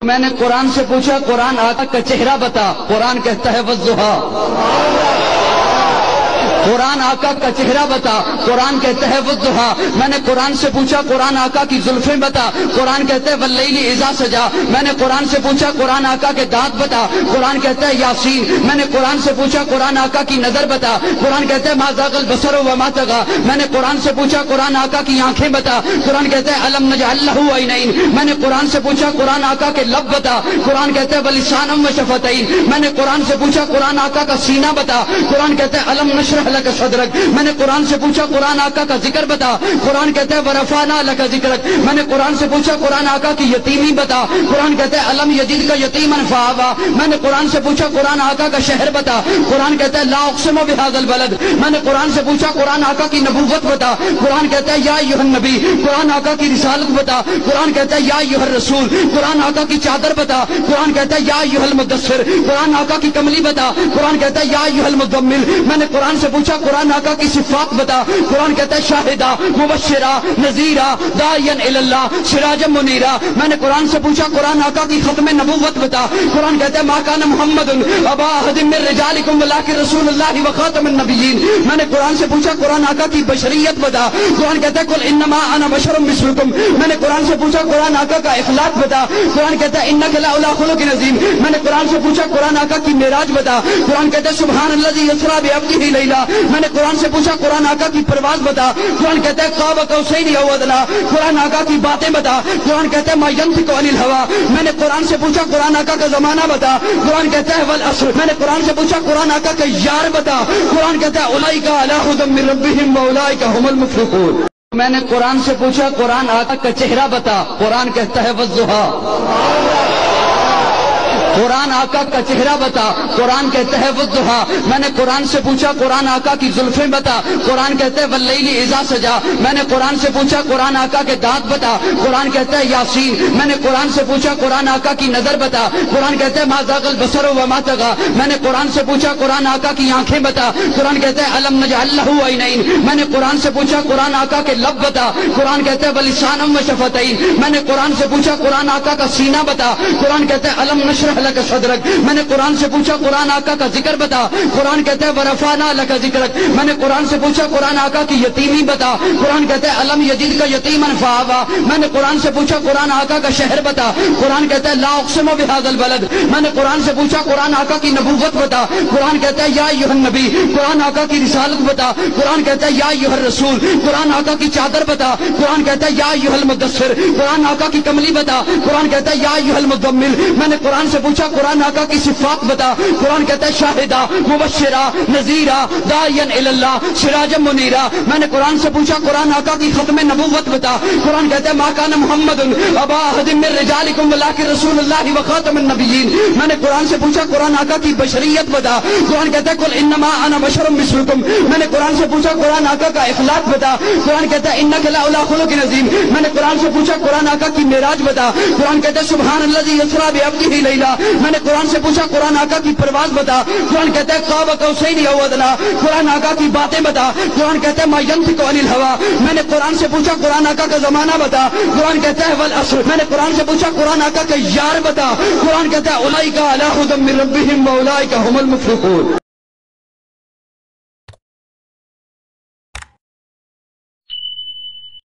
میں نے قرآن سے پوچھا قرآن آقا کا چہرہ بتا، قرآن کہتا ہے والضحیٰ۔ قرآن آقا کا چہرہ بتا، قرآن کہتا ہے والضحیٰ۔ میں نے قرآن سے پوچھا قرآن آقا کی زلفیں بتا، قرآن کہتا ہے واللیل اذا سجا۔ میں نے قرآن سے پوچھا قرآن آقا کے دانت بتا، قرآن کہتا ہے یاسین۔ میں نے قرآن سے پوچھا قرآن آقا کی نظر بتا، قرآن کہتا ہے ما زاغ البصر وما طغى۔ میں نے قرآن سے پوچھا قرآن آقا کی آنکھیں بتا، قرآن کہتا ہے الم نجعل لہ عینین۔ میں نے قرآن سے پوچھا قرآن آقا کے لب بتا، قرآن کہتا ہے ولسانا وشفتین۔ میں نے قرآن سے پوچھا قرآن آقا کا سینہ بتا، قرآن کہتا ہے الم نشرح لک صدرک۔ میں نے قرآن سے پوچھا قرآن آقا کا ذکر بتا، قرآن کہتا ہے ورفعنا لک ذکرک۔ میں نے قرآن سے پوچھا قرآن آقا کی یتیمی بتا، قرآن کہتا ہے الم یجدک یتیما فآویٰ۔ میں نے قرآن سے پوچھا قرآن آقا کا شہر بتا، قرآن کہتا ہے لا اقسم بہذا البلد۔ میں نے قرآن سے پوچھا قرآن آقا کی نبوت بتا، قرآن کہتا ہے یا ایھا النبی۔ قرآن آقا کی رسالت بتا، قرآن کہتا ہے یا ایھا الرسول۔ قرآن آقا کی چادر بتا، قرآن کہتا ہے یا ایھا المدثر۔ قرآن آقا کی کملی بتا، قرآن کہتا ہے یا ایھا المزمل۔ میں نے قرآن سے پوچھا قرآن آقا کی صفات بتا، قرآن کہتا ہے شاہدہ مبشرہ نذیرہ داعیا الی اللہ سراجا منیرہ۔ میں نے قرآن سے پوچھا قرآن آقا کی ختم نبوت بتا، قرآن کہتا ہے ما کان محمد ابا احد من رجالکم ولکن رسول اللہ وخاتم النبیین۔ میں نے قرآن سے پوچھا قرآن آقا کی بشریت بتا، قرآن کہتا ہے قل انما انا بشر مثلکم۔ میں نے قرآن سے پوچھا قرآن آقا کا اخلاق بتا، قرآن کہتا ہے انک لعلی خلق عظیم۔ میں نے قرآن سے پوچھا قرآن آقا کی معراج بتا، قرآن کہتا ہے سبحان الذی اسریٰ بعبدہ لیلا۔ میں نے قرآن سے پوچھا قرآن آقا کی پرواز بتا، قرآن کہتا ہے قاب قوسین او ادنیٰ۔ قرآن آقا کی باتیں بتا، قرآن کہتا ہے ما ینطق عن الہویٰ۔ میں نے قرآن سے پوچھا قرآن آقا کا زمانہ بتا، قرآن کہتا ہے والعصر۔ میں نے قرآن سے پوچھا قرآن آقا کا یار بتا، قرآن کہتا ہے اولئک علی ھدی من ربہم واولئک ھم المفلحون۔ میں نے قرآن سے پوچھا قرآن آقا کا چہرہ بتا، قرآن کہتا ہے والضحیٰ۔ قرآن آقا کا چہرہ بتا، قرآن کہتا ہے والضحیٰ۔ میں نے قرآن سے پوچھا قرآن آقا کی زلفیں بتا، قرآن کہتا ہے واللیل اذا سجا۔ میں نے قرآن سے پوچھا قرآن آقا کے دانت بتا، قرآن کہتا ہے یاسین۔ میں نے قرآن سے پوچھا قرآن آقا کی نظر بتا، قرآن کہتا ہے ما زاغ البصر وما طغى۔ میں نے قرآن سے پوچھا قرآن آقا کی آنکھیں بتا، قرآن کہتا ہے الم نجعل لہ عینین۔ میں نے قرآن سے پوچھا قرآن آقا کے لب بتا، قرآن کہتا ہے ولسانا وشفتین۔ میں نے قرآن سے پوچھا قرآن آقا کا سینہ بتا، قرآن کہتا ہے الم نشرح لک صدرک۔ میں نے قرآن سے پوچھا قرآن آقا کا ذکر بتا، قرآن کہتا ہے ورفعنا لک ذکرک۔ میں نے قرآن سے پوچھا قرآن آقا کی یتیمی بتا، قرآن کہتا ہے الم یجدک یتیما فآویٰ۔ میں نے قرآن سے پوچھا قرآن آقا کا شہر بتا، قرآن کہتا ہے لا اقسم بہذا البلد۔ میں نے قرآن سے پوچھا قرآن آقا کی نبوت بتا، قرآن کہتا ہے یا ایھا النبی۔ قرآن آقا کی رسالت بتا، قرآن کہتا ہے یا ایھا الرسول۔ قرآن آقا کی چادر بتا، قرآن کہتا ہے یا ایھا المدثر۔ قرآن آقا کی کملی بتا، قرآن کہتا ہے یا ایھا المزمل۔ میں نے قرآن سے پوچھا قرآن آقا کی صفات بتا، قرآن کہتا ہے شاہدہ مبشرہ نذیرہ داعیا الی اللہ سراجا منیرہ۔ میں نے قرآن سے پوچھا قرآن آقا کی ختم نبوت بتا، قرآن کہتا ہے ما کان محمد ابا احد من رجالکم ولکن رسول اللہ وخاتم النبیین۔ میں نے قرآن سے پوچھا قرآن آقا کی بشریت بتا، قرآن کہتا ہے قل انما انا بشر مثلکم۔ میں نے قرآن سے پوچھا قرآن آقا کا اخلاق بتا، قرآن کہتا ہے انک لعلی خلق عظیم۔ میں نے قرآن سے پوچھا قرآن آقا کی معراج بتا، قرآن کہتا ہے سبحان الذی اسریٰ بعبدہ لیلا۔ میں نے قرآن سے پوچھا قرآن آقا کی پرواز بتا، قرآن کہتا ہے قاب قوسین او ادنیٰ۔ قرآن آقا کی باتیں بتا، قرآن کہتا ہے ما ینطق عن الہویٰ۔ میں نے قرآن سے پوچھا قرآن آقا کا زمانہ بتا، قرآن کہتا ہے والعصر۔ میں نے قرآن سے پوچھا قرآن آقا کا یار بتا، قرآن کہتا ہے اولئک علی ھدی من ربہم واولئک ھم المفلحون۔